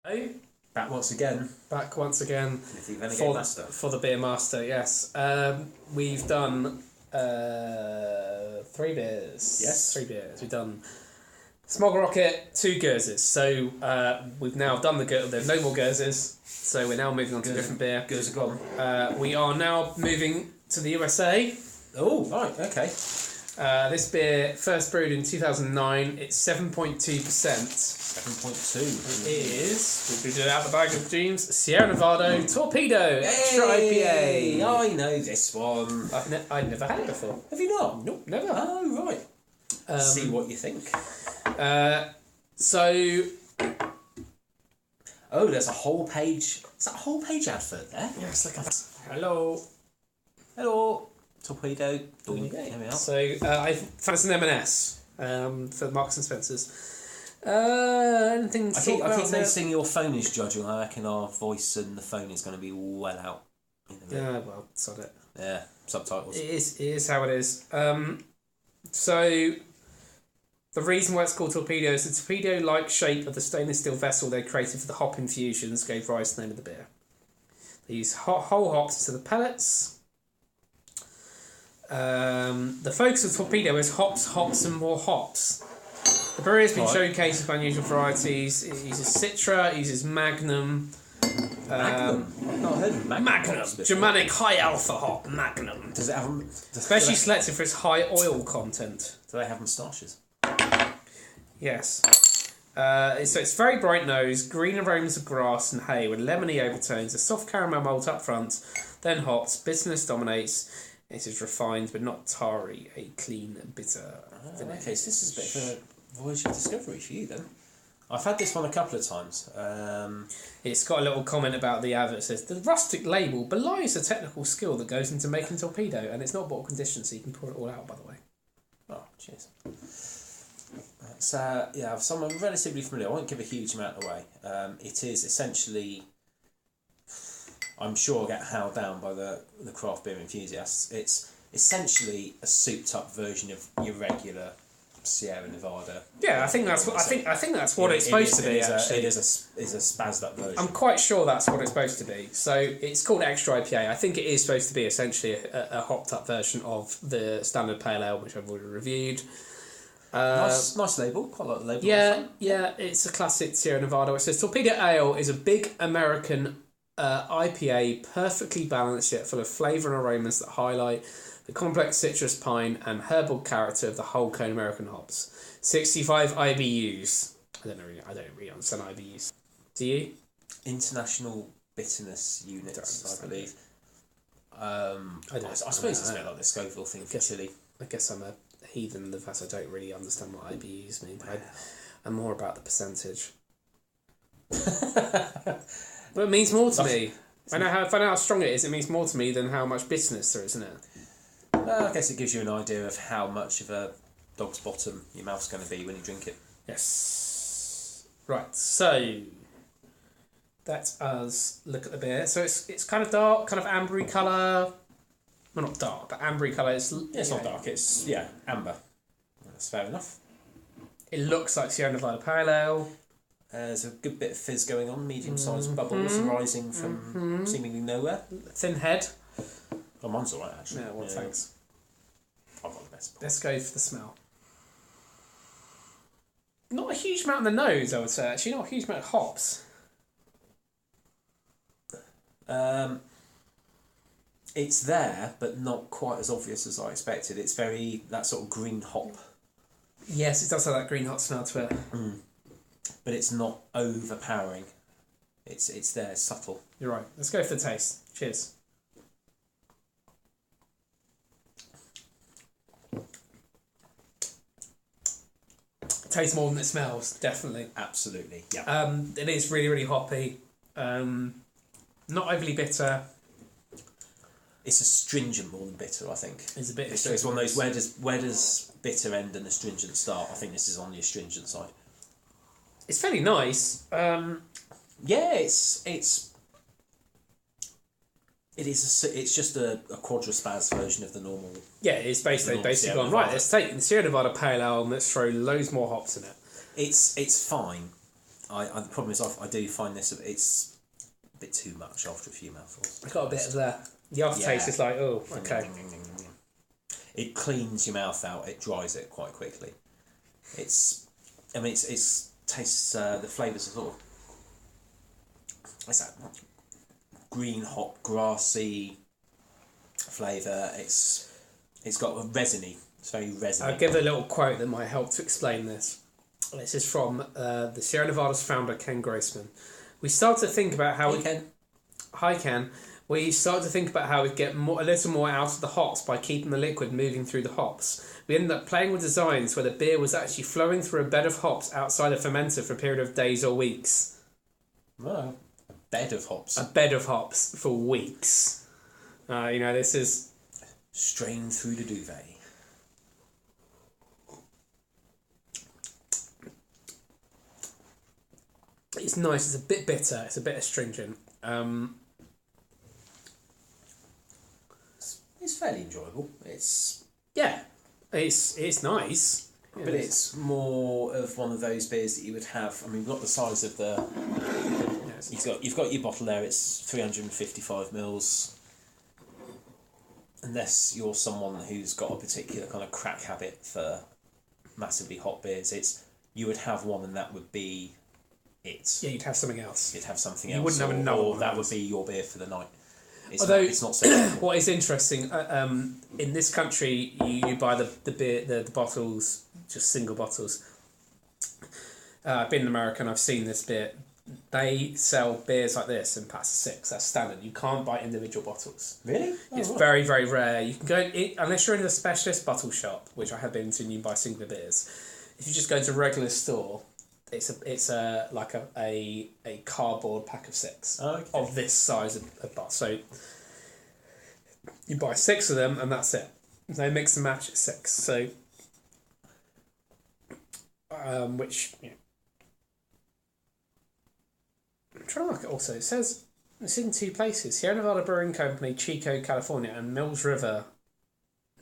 Hey, Back once again with the Renegade Master. for the Beer Master. Yes, we've done 3 beers. Yes, 3 beers. We've done Smog Rocket, 2 Gurzes. So we've now done the Gurz. There's no more Gurzes, so we're now moving on to a different beer. Gurz are gone. We are now moving to the USA. Oh, right, okay. This beer first brewed in 2009. It's 7.2%. 7.2. It is. We did it out the bag of dreams. Sierra Nevada Torpedo Extra IPA. I know this one. I've never had it before. Have you not? Nope, never. Oh, right. See what you think. So. Oh, there's a whole page. Is that a whole page advert there? Yes, look at that. Hello. Hello. Torpedo. There we are. So I found this in M&S for Marks and Spencer's. Anything to I keep talk about noticing your phone is judging. I reckon our voice and the phone is going to be well out. Yeah, well, sod it. Yeah, subtitles. It is how it is. So the reason why it's called Torpedo is the torpedo-like shape of the stainless steel vessel they created for the hop infusions gave rise to the name of the beer. They use whole hops instead of pellets. The focus of Torpedo is hops, and more hops. The brewery has been showcased by unusual varieties. It uses Citra, it uses Magnum. Magnum? I've not heard of Magnum. Germanic high alpha hop, Magnum. Does it have Especially selected for its high oil content. Do they have moustaches? Yes. So it's very bright nose, green aromas of grass and hay with lemony overtones, a soft caramel malt up front, then hops, bitterness dominates. It is refined but not tarry, a clean, bitter finish. Okay, so this is a bit of a voyage of discovery for you then. I've had this one a couple of times. It's got a little comment about the advert that says, the rustic label belies the technical skill that goes into making Torpedo, and it's not bottle conditioned, so you can pour it all out, by the way. Oh, cheers. So, yeah, someone relatively familiar. I won't give a huge amount away. It is essentially, I'm sure I'll get howled down by the craft beer enthusiasts. It's essentially a souped up version of your regular Sierra Nevada. Yeah, I think that's what I think that's what it's supposed to be. Actually, it is a spazzed up version. I'm quite sure that's what it's supposed to be. So it's called Extra IPA. I think it is supposed to be essentially a hopped up version of the standard pale ale, which I've already reviewed. Nice label. Quite a lot of label. Yeah, it's a classic Sierra Nevada. It says Torpedo Ale is a big American IPA, perfectly balanced yet full of flavour and aromas that highlight the complex citrus, pine and herbal character of the whole cone American hops. 65 IBUs. I don't really understand IBUs. Do you? International Bitterness Units, I believe. I suppose it's a bit like the Scoville thing for chili. I guess I'm a heathen in the fact I don't really understand what IBUs mean. I'm more about the percentage. But it means more to me. If I know how strong it is, it means more to me than how much bitterness there is in it. I guess it gives you an idea of how much of a dog's bottom your mouth's going to be when you drink it. Yes. Right, so that's us look at the beer. So it's kind of dark, kind of ambery colour. Well, not dark, but ambery colour. It's not dark, it's, amber. That's fair enough. It looks like Sierra Nevada Pale Ale. There's a good bit of fizz going on, medium-sized bubbles rising from seemingly nowhere. Thin head. Oh, mine's alright, actually. Yeah, well, thanks. I've got the best. Let's go for the smell. Not a huge amount on the nose, I would say. Actually, not a huge amount of hops. It's there, but not quite as obvious as I expected. It's very, that sort of green hop. Yes, it does have that green hop smell to it. But it's not overpowering. It's there, subtle. You're right. Let's go for the taste. Cheers. It tastes more than it smells, definitely. Absolutely, yeah. It is really, really hoppy. Not overly bitter. It's astringent more than bitter, I think. It's a bit. It's one of those. Where does bitter end and astringent start? I think this is on the astringent side. It's fairly nice. It's just a quadra-spaz version of the normal. Yeah, it's basically gone, right, let's take the Sierra Nevada Pale Ale and let's throw loads more hops in it. It's fine. The problem is I do find this it's a bit too much after a few mouthfuls. It's got a bit of the aftertaste is like, oh, okay. It cleans your mouth out. It dries it quite quickly. It's tastes the flavours are sort of, what's that? Green hop, grassy flavour. It's got a resiny. It's very resiny. I'll give a little quote that might help to explain this. This is from the Sierra Nevada's founder, Ken Grossman. We start to think about how Hi, Ken. We start to think about how we get a little more out of the hops by keeping the liquid moving through the hops. We ended up playing with designs where the beer was actually flowing through a bed of hops outside a fermenter for a period of days or weeks. Well, a bed of hops. A bed of hops for weeks. This is... Strained through the duvet. It's nice. It's a bit bitter. It's a bit astringent. It's fairly enjoyable. It's nice, but it's more of one of those beers that you would have. I mean, look at the size of the. You've got your bottle there. It's 355 mils. Unless you're someone who's got a particular kind of crack habit for massively hot beers, you would have one, and that would be it. Yeah, you'd have something else. You'd have something you else. Wouldn't have another. Or that would be your beer for the night. It's not so what is interesting, in this country, you buy the beer, the bottles, just single bottles. I've been in America and I've seen this beer. They sell beers like this in packs of 6. That's standard. You can't buy individual bottles. Really? It's very, very rare. You can go unless you're in a specialist bottle shop, which I have been to, and you buy singular beers. If you just go to a regular store, it's like a cardboard pack of 6 of this size of bottle. So you buy 6 of them and that's it. They mix and match at 6. So which I'm trying to look at also. It says it's in 2 places: Sierra Nevada Brewing Company, Chico, California, and Mills River,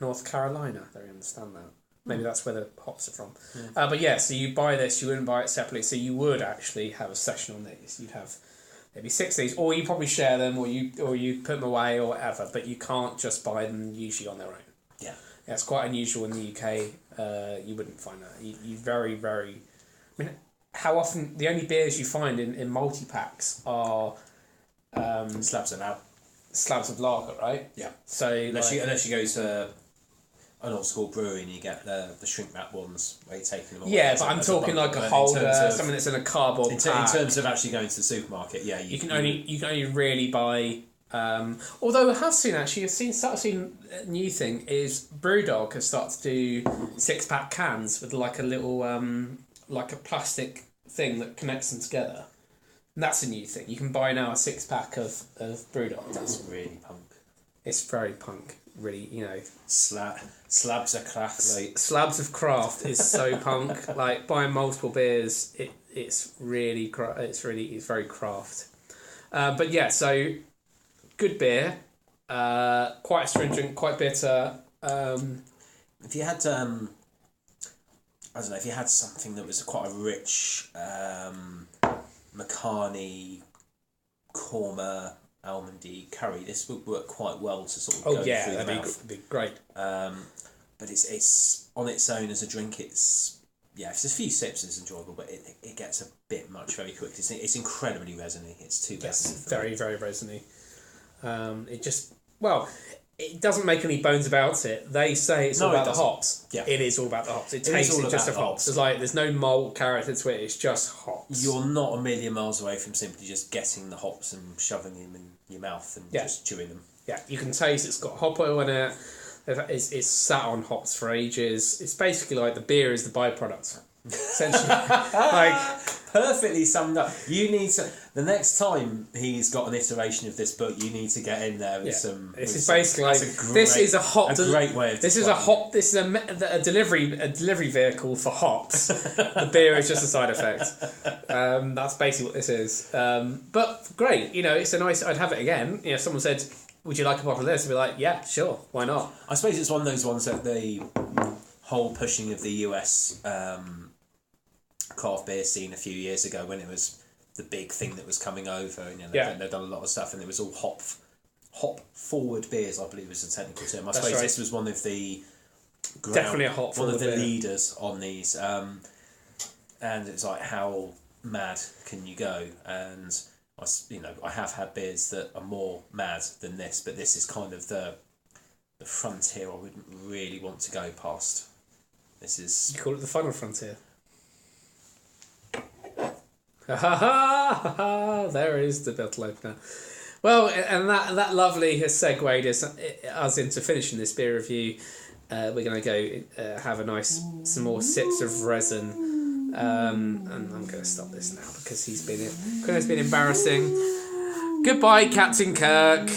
North Carolina. I don't understand that. Maybe that's where the hops are from. Yeah. But yeah, so you buy this, you wouldn't buy it separately, so you would actually have a session on these. You'd have maybe 6 of these, or you probably share them, or you put them away, or whatever, but you can't just buy them usually on their own. Yeah. It's quite unusual in the UK. You wouldn't find that. You very, very... I mean, how often... The only beers you find in multi-packs are... slabs of lager, right? Yeah. So unless you go to an old school brewery and you get the shrink wrap ones where you're taking them away. Yeah, but I'm talking like a holder, something that's in a cardboard pack. In terms of actually going to the supermarket, yeah, you can only really buy. Although I have seen actually, started seeing a new thing is Brewdog has started to do 6-pack cans with like a little like a plastic thing that connects them together. And that's a new thing. You can buy now a 6-pack of Brewdog. That's really punk. It's very punk. Really, slabs of craft. Like. Slabs of craft is so punk. Like buying multiple beers, it's very craft. But yeah, so good beer, quite astringent, quite bitter. If you had, I don't know, if you had something that was quite a rich Makani, Korma, almondy curry, this would work quite well to sort of go through the mouth. That'd be great. But it's on its own as a drink. It's if there's a few sips, it's enjoyable, but it gets a bit much very quickly. It's incredibly resiny. It's too resiny. Very, very resiny. It doesn't make any bones about it. They say it's all about the hops. Yeah. It is all about the hops. It tastes just of hops. There's no malt character to it. It's just hops. You're not a million miles away from simply just getting the hops and shoving them in your mouth and just chewing them. Yeah, you can taste it's got hop oil in it. It's sat on hops for ages. It's basically like the beer is the byproduct. Essentially. Perfectly summed up. You need to... The next time he's got an iteration of this book, you need to get in there with some... This is basically like... This is a hop... A great way of... This is a hop... This is a delivery vehicle for hops. The beer is just a side effect. That's basically what this is. But great. It's a nice... I'd have it again. If someone said, would you like a bottle of this? I'd be like, yeah, sure. Why not? I suppose it's one of those ones that the whole pushing of the US... craft beer scene a few years ago when it was the big thing that was coming over, and they've done a lot of stuff, and it was all hop forward beers, I believe was the technical term. I suppose this was one of the definitely a hop forward one of the beer. leaders on these, and it's like, how mad can you go? And I have had beers that are more mad than this, but this is kind of the frontier I wouldn't really want to go past. This is... You call it the final frontier. Ha ha ha! There is the bottle opener. Well, and that lovely has segued us into finishing this beer review. We're going to go have some more sips of resin. And I'm going to stop this now because Chris has been embarrassing. Goodbye, Captain Kirk.